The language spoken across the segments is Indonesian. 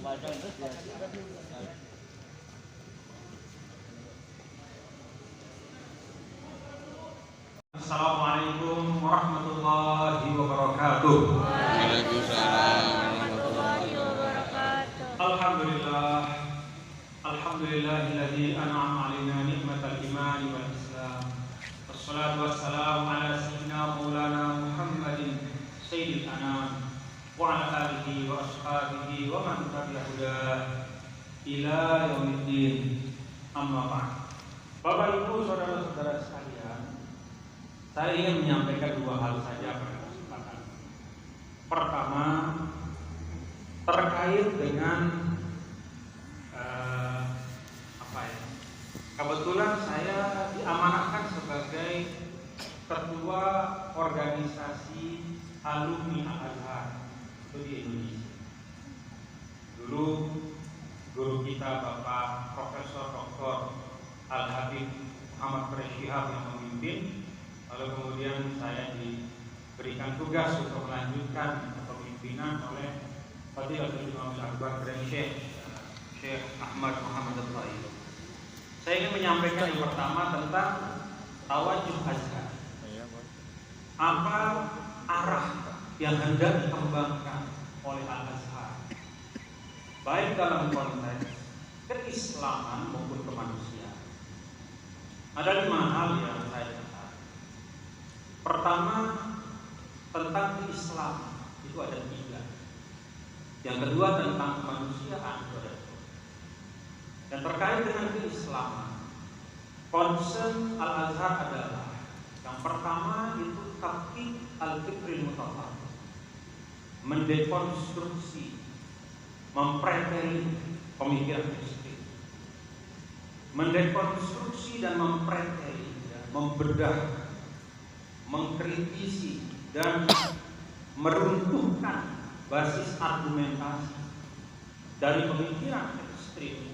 Assalamualaikum warahmatullahi wabarakatuh. Waalaikumsalam warahmatullahi wabarakatuh. Alhamdulillahilladzi an'ama 'alaina ni'matal iman wal islam. Wassalatu wassalamu ala sayyidina maulana Muhammadin sayyidil anam wa ala alihi wa ashabihi wa man tabi'a hudah ila yaumiddin. Amma ba'd. Bapak Ibu saudara-saudara sekalian, saya ingin menyampaikan dua hal saja pada kesempatan. Pertama, terkait dengan kebetulan saya diamanahkan sebagai ketua organisasi alumni Al-Azhar di Indonesia. Dulu guru kita Bapak Profesor Dr. Al-Habib Muhammad Syihab yang memimpin. Lalu kemudian saya diberikan tugas untuk melanjutkan kepemimpinan oleh Fadilatul Imam Akbar dan Syekh Ahmad Muhammad Al-Thayyib. Saya ingin menyampaikan yang pertama tentang tawajuh Azhar. Apa arah yang hendak dikembangkan oleh Al-Azhar, baik dalam konteks keislaman maupun kemanusiaan. Ada 5 hal yang saya catat. Pertama, tentang keislaman itu ada 3. Yang kedua tentang kemanusiaan itu ada 2. Dan terkait dengan keislaman, concern Al-Azhar adalah yang pertama itu tahqiq al-fikril mutafarriq, mendekonstruksi, mempreteli pemikiran ekstrim, mendekonstruksi dan mempreteli, membedah, mengkritisi dan meruntuhkan basis argumentasi dari pemikiran ekstrim.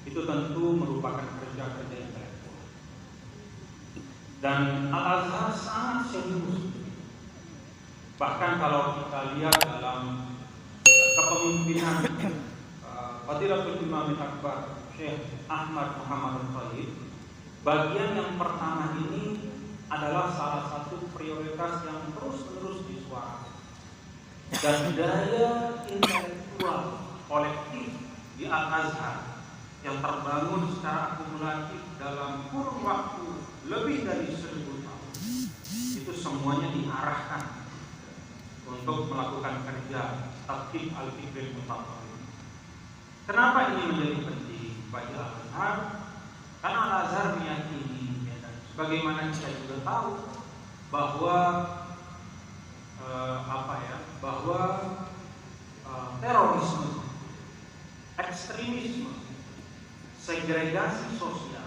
Itu tentu merupakan kerja-kerja intelektual. Dan Al-Azhar sangat serius. Bahkan kalau kita lihat dalam kepemimpinan Fadilatul Imam Akbar Syekh Ahmad Muhammad Al-Thayyib, bagian yang pertama ini adalah salah satu prioritas yang terus-menerus disuarakan. Dan daya intelektual kolektif di Al-Azhar yang terbangun secara akumulatif dalam kurun waktu lebih dari 1000 tahun, itu semuanya diarahkan untuk melakukan kerja tahqiq al-fikril mutafarriq. Kenapa ini menjadi penting bagi Al-Azhar? Karena Al-Azhar meyakini, sebagaimana kita juga tahu bahwa terorisme, ekstremisme, segregasi sosial,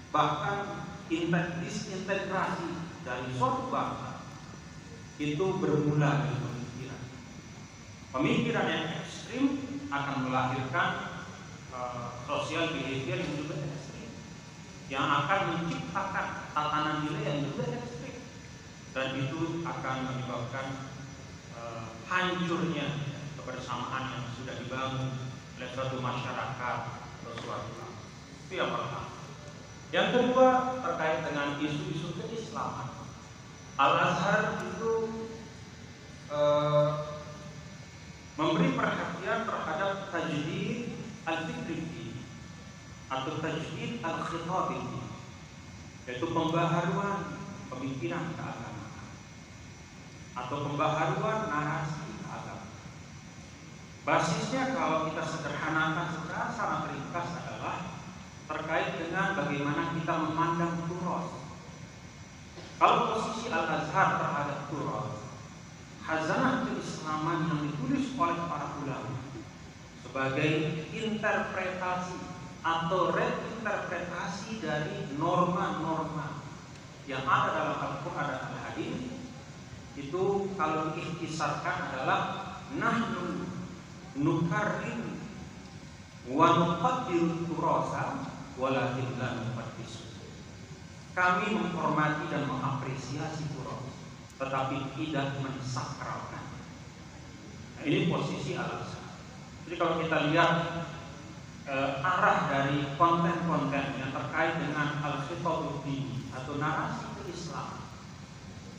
bahkan disintegrasi dari suatu bangsa itu bermula dari pemikiran. Pemikiran yang ekstrim akan melahirkan sosial behavior yang juga ekstrim, yang akan menciptakan tatanan nilai yang juga ekstrim, dan itu akan menyebabkan hancurnya kebersamaan yang sudah dibangun oleh suatu masyarakat atau suatu bangsa. Itu yang pertama. Yang kedua, terkait dengan isu-isu keislaman, Al-Azhar itu memberi perhatian terhadap tajdid al-fikri atau tajdid al-khitabi, yaitu pembaharuan pemikiran keagamaan atau pembaharuan narasi keagamaan. Basisnya kalau kita sederhanakan secara sangat ringkas adalah terkait dengan bagaimana kita memandang turos. Kalau posisi Al-Azhar terhadap turos, khazanah keislaman yang ditulis oleh para ulama sebagai interpretasi atau reinterpretasi dari norma-norma yang ada dalam Al-Quran dan Al-Hadis, itu kalau diikhtisarkan adalah nahnu nukarrim wa nuqaddir turasa walakin la nuqaddis. Kami menghormati dan mengapresiasi turas, tetapi tidak mensakralkan. Nah, ini posisi Al-Azhar. Jadi kalau kita lihat arah dari konten-konten yang terkait dengan al-khitabud dini atau narasi Islam,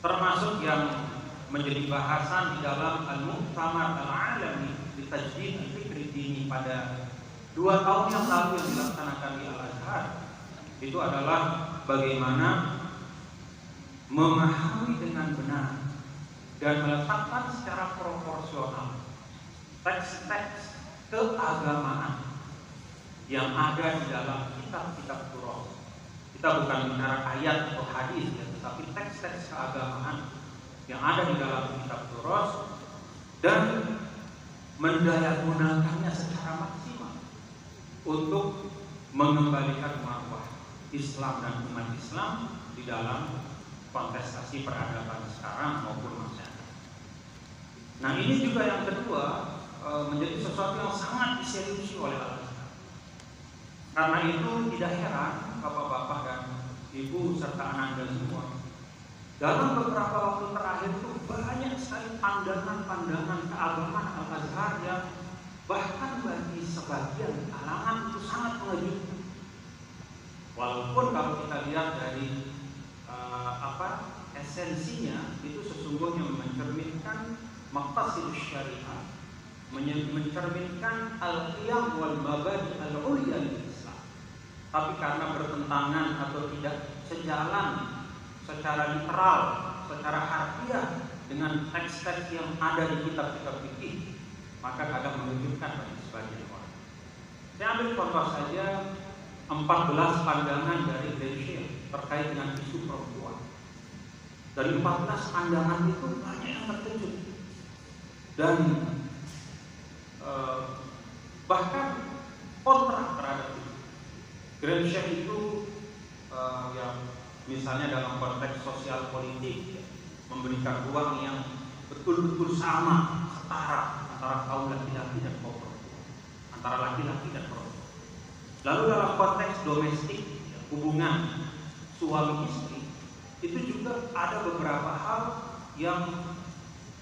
termasuk yang menjadi bahasan di dalam Al-Mu'tamar Al-Alami di Tajdid Al-Fikri Dini pada 2 tahun yang lalu yang dilaksanakan di Al-Azhar, itu adalah bagaimana memahami dengan benar dan meletakkan secara proporsional teks-teks keagamaan yang ada di dalam kitab-kitab Turath. Kita bukan bicara ayat atau hadis ya, tetapi teks-teks keagamaan yang ada di dalam kitab Turath dan mendayagunakannya secara maksimal untuk mengembalikan marwah Islam dan umat Islam di dalam kontestasi peradaban sekarang maupun masa. Nah, ini juga yang kedua menjadi sesuatu yang sangat diseriusi oleh Al-Azhar. Karena itu tidak heran bapak-bapak dan ibu serta anak-anak semua, dalam beberapa waktu terakhir itu banyak sekali pandangan-pandangan keagamaan Al-Azhar yang bahkan bagi sebagian kalangan itu sangat mengejutkan. Walaupun kalau kita lihat dari esensinya itu sesungguhnya mencerminkan maqasid syariah, mencerminkan al-qiyam wal mabadi al-ulya Islam. Tapi karena bertentangan atau tidak sejalan secara literal, secara harfiah dengan teks-teks yang ada di kitab-kitab fikih, maka kadang mengejutkan bagi sebagian orang. Saya ambil contoh saja 14 pandangan dari Genscher terkait dengan isu perempuan. Dari 14 pandangan itu banyak yang terkejut dan bahkan kontra terhadap itu. Genscher itu yang misalnya dalam konteks sosial politik memberikan ruang yang betul-betul sama, setara antara kaum laki-laki dan kaum perempuan, antara laki-laki dan perempuan. Lalu dalam konteks domestik, hubungan suami istri, itu juga ada beberapa hal yang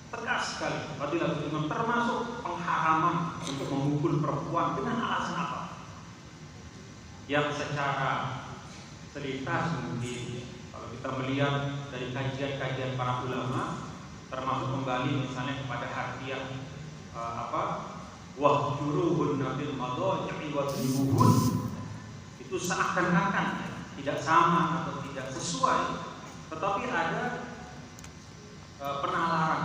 tegas sekali, termasuk pengharaman untuk memukul perempuan dengan alasan apa? Yang secara selintas mungkin kalau kita melihat dari kajian-kajian para ulama, termasuk kembali misalnya kepada harfiah wahjuruhunna fil madhaji'i wadribuhun, itu seakan-akan tidak sama atau tidak sesuai, tetapi ada penalaran,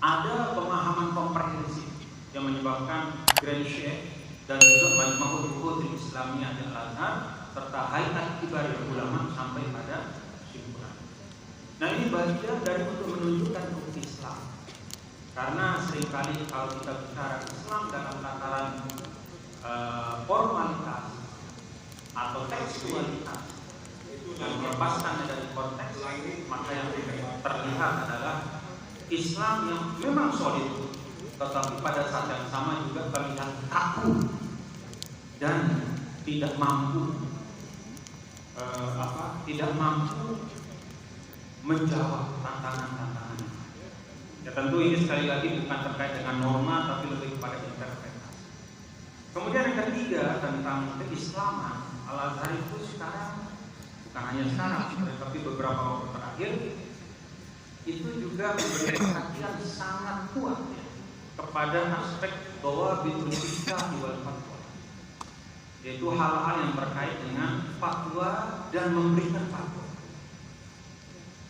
ada pemahaman komprehensif yang menyebabkan Genscher dan juga Majma'ul Buhuthil Islamiyah Al-Azhar serta Hay'at Kibar Ulama sampai pada kesimpulan. Nah, ini bagian dari untuk menunjukkan bukti Islam. Karena seringkali kalau kita bicara Islam dalam tataran formalitas atau tekstualitas dan melepaskannya dari konteks, maka yang terlihat adalah Islam yang memang solid, tetapi pada saat yang sama juga terlihat kaku dan tidak mampu menjawab tantangan-tantangan. Ya tentu ini sekali lagi bukan terkait dengan norma, tapi lebih kepada interpretasi. Kemudian yang ketiga tentang keislaman, Al-Azhar itu sekarang, bukan hanya sekarang, tapi beberapa waktu terakhir itu juga memberi perhatian sangat kuat kepada aspek bahwa bitul-fikah wal fatwa, yaitu hal-hal yang terkait dengan fatwa dan memberikan fatwa.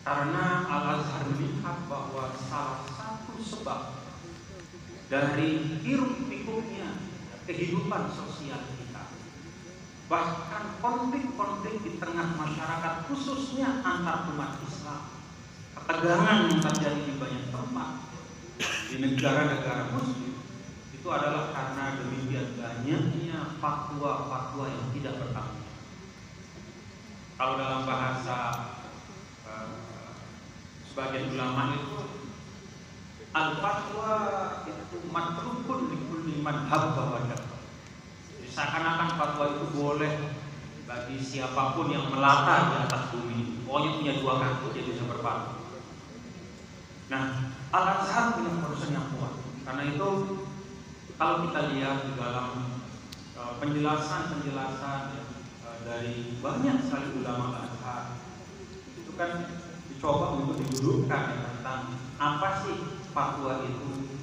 Karena Al-Azhar melihat bahwa salah satu sebab dari hiruk-pikuknya kehidupan sosial kita, bahkan konflik-konflik di tengah masyarakat khususnya antar umat Islam, ketegangan yang terjadi di banyak tempat di negara-negara Muslim, itu adalah karena demikian banyaknya fatwa-fatwa yang tidak bertanggung jawab. Kalau dalam bahasa sebagian ulama itu al-fatwa itu matrukun likulli man habba wa dabba. Jadi seakan-akan fatwa itu boleh bagi siapapun yang melata di atas bumi. Pokoknya punya 2 kaki dia bisa berfatwa. Nah, Al-Azhar punya concern yang kuat. Karena itu kalau kita lihat di dalam penjelasan-penjelasan dari banyak sekali ulama Azhar, itu kan dicoba untuk didudukkan tentang apa sih fatwa itu,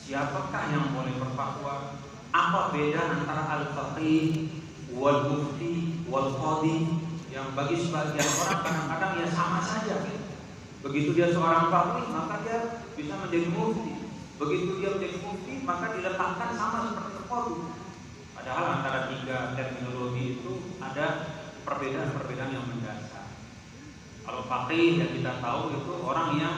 siapakah yang boleh berfatwa, apa beda antara al-faqih wal mufti wal qadhi, yang bagi sebagian orang kadang-kadang ya sama saja. Begitu dia seorang faqih maka dia bisa menjadi mufti, begitu dia menjadi mufti maka diletakkan sama seperti qadhi. Padahal antara tiga terminologi itu ada perbedaan-perbedaan yang mendasar. Kalau faqih yang kita tahu itu orang yang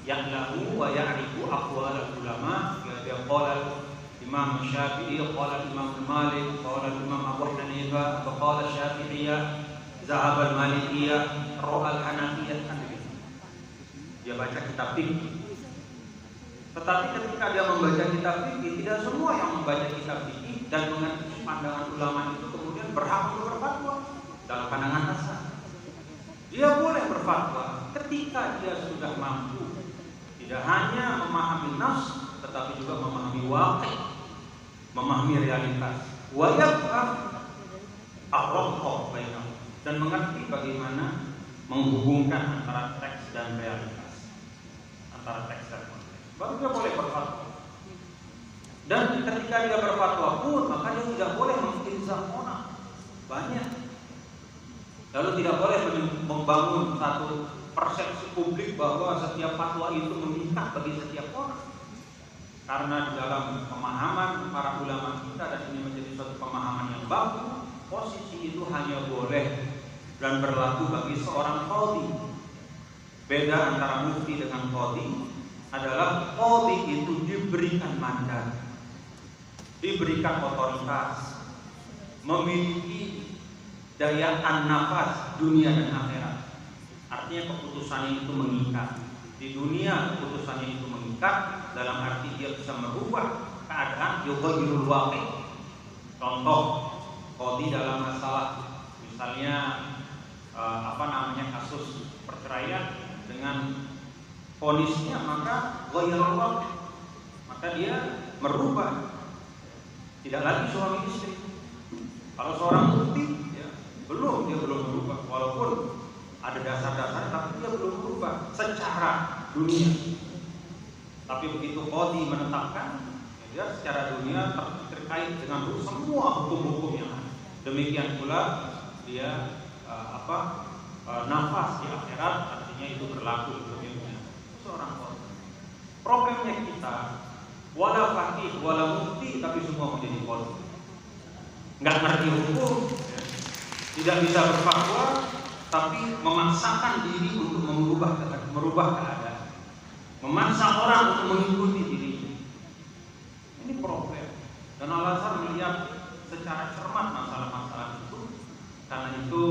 ya'lamu wa ya'rifu aqwal ulama, dia qala Imam Syafi'i, qala Imam Malik, qala Imam Abu Hanifah, atau qala Syafi'iyah, zahab al-Malikiyah, ra'a al-Hanafiyah, kan begitu. Dia baca kitab fikih. Tetapi ketika dia membaca kitab fikih, tidak semua yang membaca kitab fikih dan mengerti pandangan ulama itu kemudian berhak untuk berfatwa dalam pandangan Hasan. Dia boleh berfatwa ketika dia sudah mampu tidak hanya memahami nas, tetapi juga memahami waqi', memahami realitas, wa yafqah ar-rabta bainahum, dan mengerti bagaimana menghubungkan antara teks dan realitas, antara teks dan konteks. Baru dia boleh berfatwa. Dan ketika dia berfatwa pun maka dia tidak boleh menginzam orang banyak. Lalu tidak boleh membangun satu persepsi publik bahwa setiap fatwa itu mengikat bagi setiap orang. Karena di dalam pemahaman para ulama kita, dan ini menjadi suatu pemahaman yang bagus, posisi itu hanya boleh dan berlaku bagi seorang qadhi. Beda antara mufti dengan qadhi adalah qadhi itu diberikan mandat, diberikan otoritas, memiliki daya an-nafas dunia dan akhirat. Artinya keputusannya itu mengikat. Di dunia keputusannya itu mengikat dalam arti dia bisa merubah keadaan, yughayyirul waqi'. Contoh qadhi dalam masalah misalnya kasus perceraian dengan vonisnya, maka ghayyirul waqi', maka dia merubah, tidak lagi suami istri. Kalau seorang mufti ya, dia belum berubah, walaupun ada dasar-dasar, tapi dia belum berubah secara dunia. Tapi begitu qadhi menetapkan, ya, secara dunia terkait dengan semua hukum-hukum yang ada. Demikian pula dia nafas di akhirat, artinya itu berlaku untuk dunia. Seorang qadhi. Problemnya kita, wala faqih wala mufti, tapi semua menjadi qadhi. Nggak ngerti hukum, ya, tidak bisa berfatwa, tapi memaksakan diri untuk merubah keadaan, memaksa orang untuk mengikuti dirinya. Ini problem. Dan Al-Azhar melihat secara cermat masalah-masalah itu. Karena itu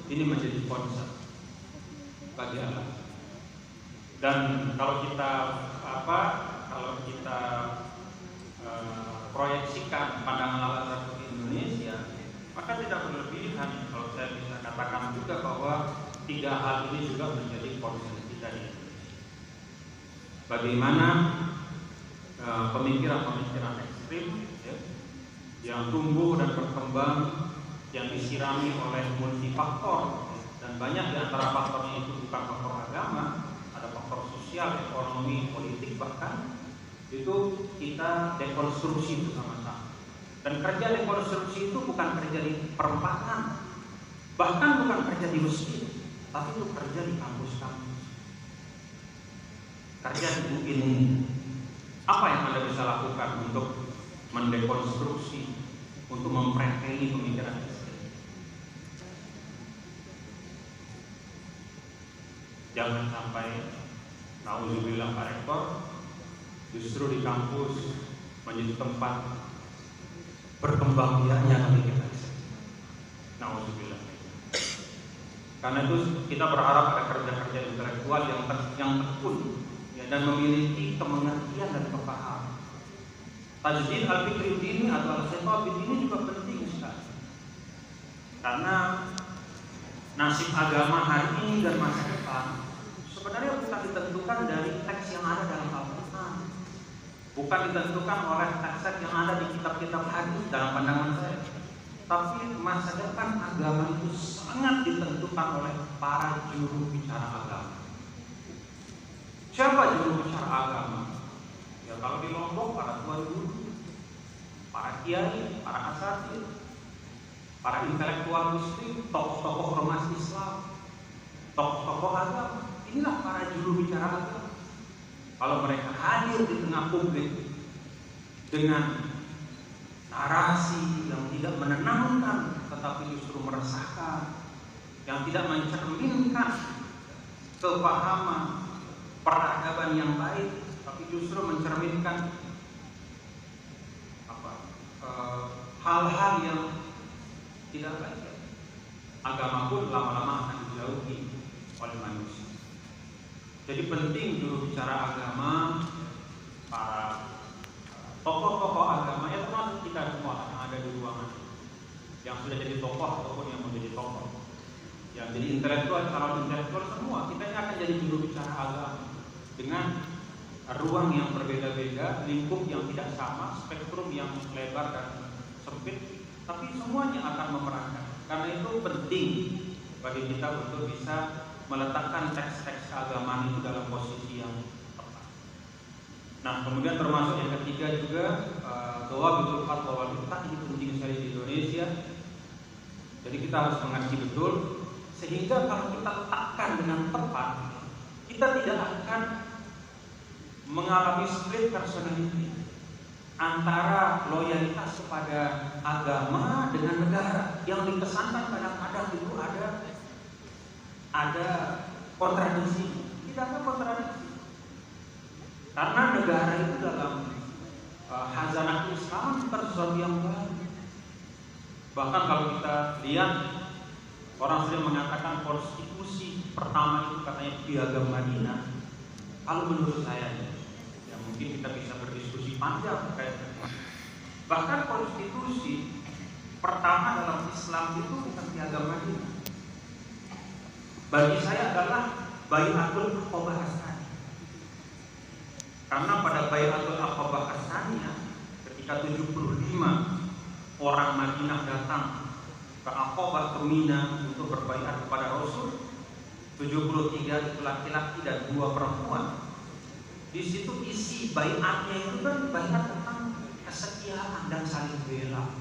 ini menjadi concern bagi Al-Azhar. Dan kalau kita proyeksikan pandangan Al-Azhar di Indonesia, maka tidak berlebihan kalau saya bisa katakan juga bahwa tiga hal ini juga menjadi concern kita di Indonesia. Bagaimana pemikiran-pemikiran ekstrim, ya, yang tumbuh dan berkembang, yang disirami oleh multifaktor, dan banyak di antara faktornya itu bukan faktor agama, ada faktor sosial, ekonomi, politik, bahkan itu kita dekonstruksi bersama-sama. Dan kerja dekonstruksi itu bukan kerja di perempatan, bahkan bukan kerja di masjid, tapi itu kerja di kampus-kampus, kerja di UIN. Apa yang Anda bisa lakukan untuk mendekonstruksi, untuk mempreteli pemikiran ekstrem? Jangan sampai nauzubillah Pak Rektor justru di kampus menjadi tempat berkembang biaknya pemikiran ekstrem. Nauzubillah. Karena itu kita berharap ada kerja-kerja intelektual yang tekun, ya, dan memiliki kemengertian dan kepahaman. Tajdid al-fikri dini atau al-khitab ini juga penting sekali. Karena nasib agama hari ini dan masa depan sebenarnya bukan ditentukan dari teks yang ada dalam Al-Quran, bukan ditentukan oleh teks yang ada di kitab-kitab hadis dalam pandangan saya, tapi masa depan agama itu sangat ditentukan oleh para juru bicara agama. Siapa juru bicara agama? Ya kalau di Lombok para tuan guru, para kiai, para asatidz, para intelektual muslim, tokoh-tokoh ormas Islam, tokoh-tokoh agama. Inilah para juru bicara agama. Kalau mereka hadir di tengah publik dengan narasi yang tidak menenangkan tetapi justru meresahkan, yang tidak mencerminkan kepahaman peradaban yang baik, tapi justru mencerminkan hal-hal yang tidak baik, agama pun lama-lama akan dijauhi oleh manusia. Jadi penting juru bicara agama, para tokoh-tokoh agama, ya termasuk kita semua yang ada di ruangan, yang sudah jadi tokoh ataupun yang menjadi tokoh, yang jadi intelektual, calon intelektual, semua kita ini akan jadi juru bicara agama dengan ruang yang berbeda-beda, lingkup yang tidak sama, spektrum yang lebar dan sempit, tapi semuanya akan memerankan. Karena itu penting bagi kita untuk bisa meletakkan teks-teks keagamaan itu dalam posisi yang tepat. Nah, kemudian termasuk yang ketiga juga dhawabitul fatwa wal iftah, ini penting sekali di Indonesia. Jadi kita harus mengerti betul sehingga kalau kita letakkan dengan tepat, kita tidak akan mengalami split personality antara loyalitas kepada agama dengan negara. Yang dikesankan kadang-kadang itu ada kontradiksi. Tidak ada kontradiksi. Karena negara itu dalam khazanah Islam bukan sesuatu yang baru. Bahkan kalau kita lihat, orang sering mengatakan konstitusi pertama itu katanya Piagam Madinah. Kalau menurut saya, ya mungkin kita bisa berdiskusi panjang terkait. Bahkan konstitusi pertama dalam Islam itu bukan Piagam Madinah. Bagi saya adalah Bai'atul Aqabah Ats-Tsaniyah. Karena pada Bai'atul Aqabah Ats-Tsaniyah ketika 75 orang Madinah datang ke Aqabah, ke Mina untuk berbaiat kepada Rasul, 73 itu laki-laki dan 2 perempuan. Di situ isi baiatnya itu kan baiat tentang kesetiaan dan saling bela,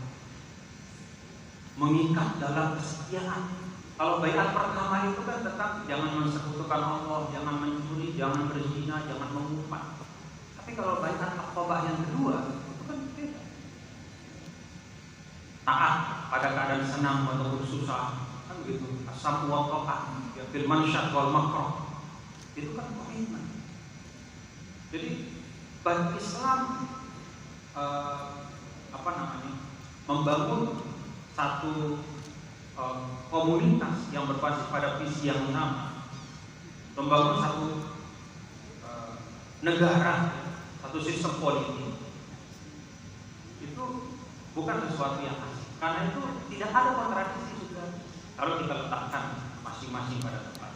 mengikat dalam kesetiaan. Kalau baiat pertama itu kan tentang jangan mensekutukan Allah, jangan mencuri, jangan berzina, jangan mengumpat. Tapi kalau baiat Aqabah yang kedua itu kan beda. Taat pada keadaan senang ataupun susah, kan begitu. As-sam'u wa tha'ah, ya fil mansyat wal makrah. Itu kan komitmen. Jadi bagi Islam membangun satu komunitas yang berbasis pada visi yang sama, membangun satu negara, satu sistem politik, itu bukan sesuatu yang asing. Karena itu tidak ada kontradiksi juga kalau kita letakkan masing-masing pada tempat.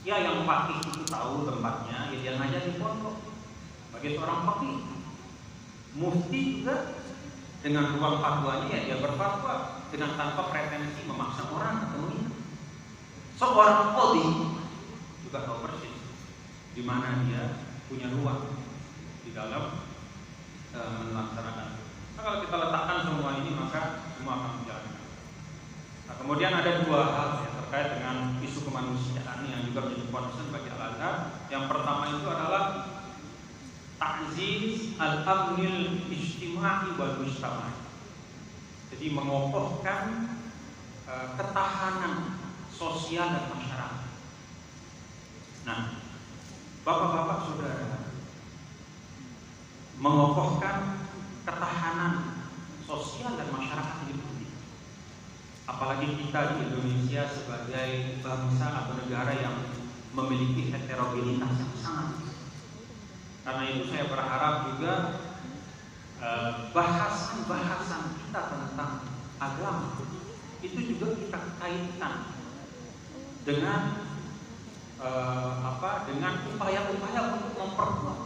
Ya yang faqih itu tahu tempatnya, ya dia ngajar di pondok. Bagi seorang faqih, mufti juga dengan ruang fatwanya ya dia berfatwa dengan tanpa pretensi memaksa orang atau mengingat. Seorang qadhi juga tahu persis di mana dia punya ruang di dalam melaksanakan. Nah, kalau kita letakkan semua ini maka semua akan berjalan. Nah, kemudian ada 2 hal yang terkait dengan isu kemanusiaan yang juga menjadi concern bagi Al-Azhar. Yang pertama itu adalah ta'ziz al-amnil ijtimai wal mujtama'i. Jadi mengokohkan ketahanan sosial dan masyarakat. Nah, Bapak-bapak saudara, mengokohkan ketahanan sosial dan masyarakat ini penting. Apalagi kita di Indonesia sebagai bangsa atau negara yang memiliki heterogenitas yang sangat. Karena itu saya berharap juga bahasan-bahasan kita tentang agama itu juga kita kaitkan dengan dengan upaya-upaya untuk memperkuat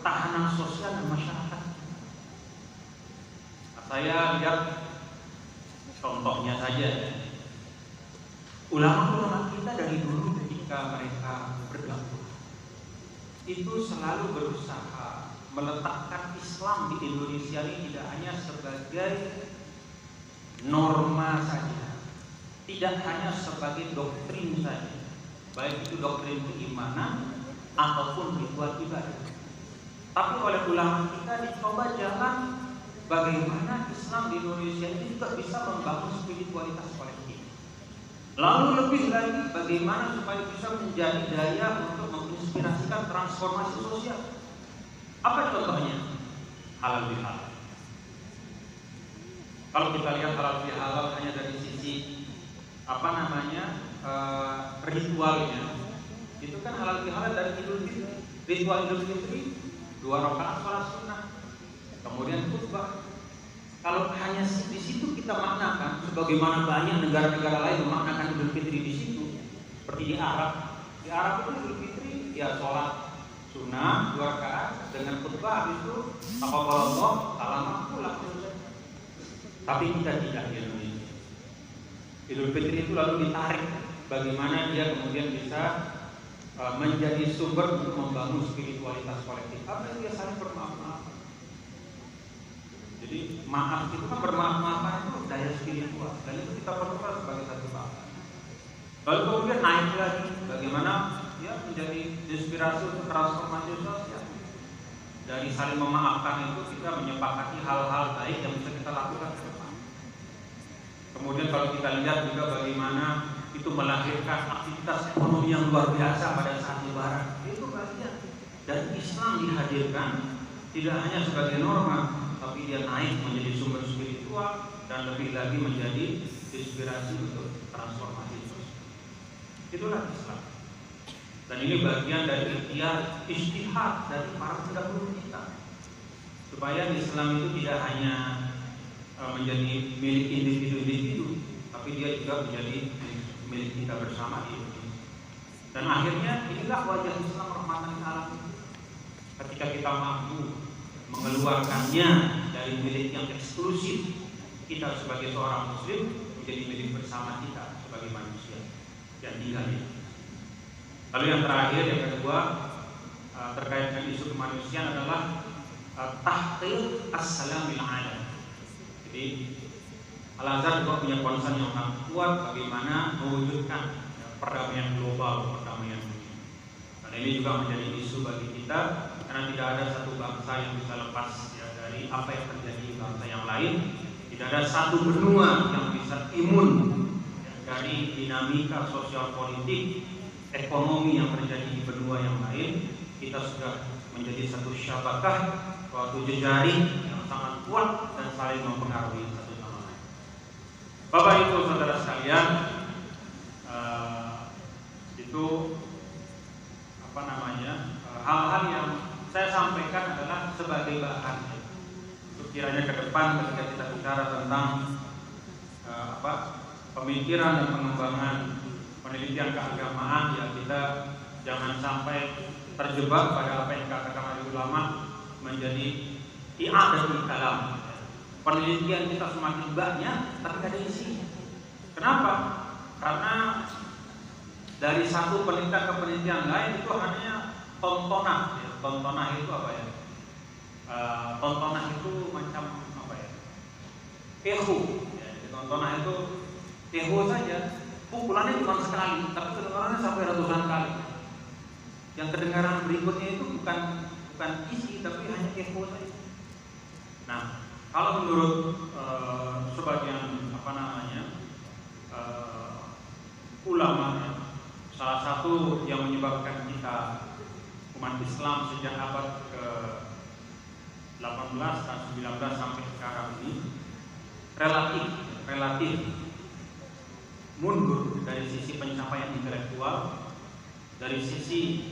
ketahanan sosial dan masyarakat. Nah, saya lihat contohnya saja, ulama-ulama kita dari dulu ketika mereka berdakwah itu selalu berusaha meletakkan Islam di Indonesia ini tidak hanya sebagai norma saja, tidak hanya sebagai doktrin saja, baik itu doktrin keimanan ataupun ritual ibadah. Tapi oleh ulama kita dicoba jalan bagaimana Islam di Indonesia ini juga bisa membangun spiritualitas kolektif. Lalu lebih lagi bagaimana supaya bisa menjadi daya untuk menginspirasikan transformasi sosial. Apa contohnya? Halal bihalal. Kalau kita lihat halal bihalal hanya dari sisi ritualnya, itu kan halal bihalal dari Idul Fitri. Ritual Idul Fitri 2 rakaat salat sunnah, kemudian khutbah. Kalau hanya di situ kita maknakan, sebagaimana banyak negara-negara lain memaknakan Idul Fitri di situ, seperti di Arab. Di Arab itu Idul Fitri ya sholat sunnah 2 rakaat dengan khutbah, habis itu taqabbalallah, salam pulang. Tapi kita tidak di Indonesia. Idul Fitri itu lalu ditarik bagaimana dia kemudian bisa menjadi sumber untuk membangun spiritualitas kolektif. Apa yang dia saling bermaaf-maafan. Jadi maaf itu kan, bermaaf-maafan itu daya spiritual, dan itu kita perlukan sebagai satu bangsa. Lalu kemudian naik lagi bagaimana ya menjadi inspirasi untuk transformasi sosial. Dari saling memaafkan itu kita menyepakati hal-hal baik yang bisa kita lakukan ke depan. Kemudian kalau kita lihat juga bagaimana itu melahirkan aktivitas ekonomi yang luar biasa pada saat Lebaran. Itu bagian dan Islam dihadirkan tidak hanya sebagai norma, tapi dia naik menjadi sumber spiritual dan lebih lagi menjadi inspirasi untuk transformasi sosial. Itulah Islam. Dan ini bagian dari ikhtiar ijtihad dari para pendahulu kita, supaya Islam itu tidak hanya menjadi milik individu-individu, tapi dia juga menjadi milik kita bersama di Indonesia. Dan akhirnya inilah wajah Islam rahmatan lil alamin. Ketika kita mampu mengeluarkannya dari milik yang eksklusif, kita sebagai seorang muslim menjadi milik bersama kita sebagai manusia yang tinggal di. Lalu yang terakhir, yang kedua, terkait dengan isu kemanusiaan adalah tahqiq as-salamil alam. Jadi Al-Azhar juga punya concern yang sangat kuat bagaimana mewujudkan perdamaian global, perdamaian dunia. Dan ini juga menjadi isu bagi kita, karena tidak ada satu bangsa yang bisa lepas ya, dari apa yang terjadi di bangsa yang lain. Tidak ada satu benua yang bisa imun ya, dari dinamika sosial politik, ekonomi yang terjadi di benua yang lain. Kita sudah menjadi satu syabakah, suatu jejaring yang sangat kuat dan saling mempengaruhi satu sama lain. Bapak Ibu saudara sekalian, itu hal-hal yang saya sampaikan adalah sebagai bahan untuk kiranya ke depan ketika kita bicara tentang pemikiran dan pengembangan penelitian keagamaan, ya kita jangan sampai terjebak pada apa yang dikatakan oleh ulama menjadi i'adatul kalam. Penelitian kita semakin banyak tapi tidak ada isinya. Kenapa? Karena dari satu penelitian ke penelitian lain itu hanya tontonan. Ya. Tontonan itu apa ya? Tontonan itu macam apa ya? Eho. Ya, tontonan itu eho saja. Pukulannya cuma sekali, tapi kedengarannya sampai ratusan kali. Yang kedengaran berikutnya itu bukan isi, tapi hanya eho saja. Nah, kalau menurut sebagian ulama, salah satu yang menyebabkan kita umat Islam sejak abad ke-18 dan 19 sampai sekarang ini relatif mundur dari sisi pencapaian intelektual, dari sisi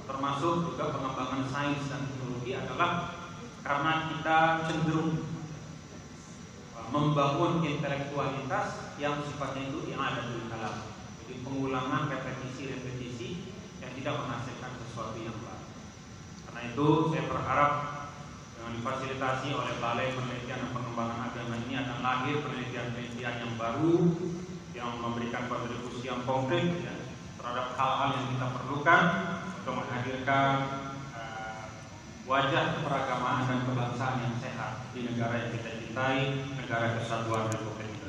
termasuk juga pengembangan sains dan teknologi adalah karena kita cenderung membangun intelektualitas yang sifatnya itu yang ada di kalam. Jadi pengulangan repetisi yang tidak menghasilkan sesuatu yang baru. Karena itu saya berharap dengan difasilitasi oleh Balai Penelitian dan Pengembangan Agama ini akan lahir penelitian-penelitian yang baru yang memberikan kontribusi yang konkret ya, terhadap hal-hal yang kita perlukan untuk menghadirkan wajah keberagamaan dan kebangsaan yang sehat di negara yang kita cintai, negara kesatuan Republik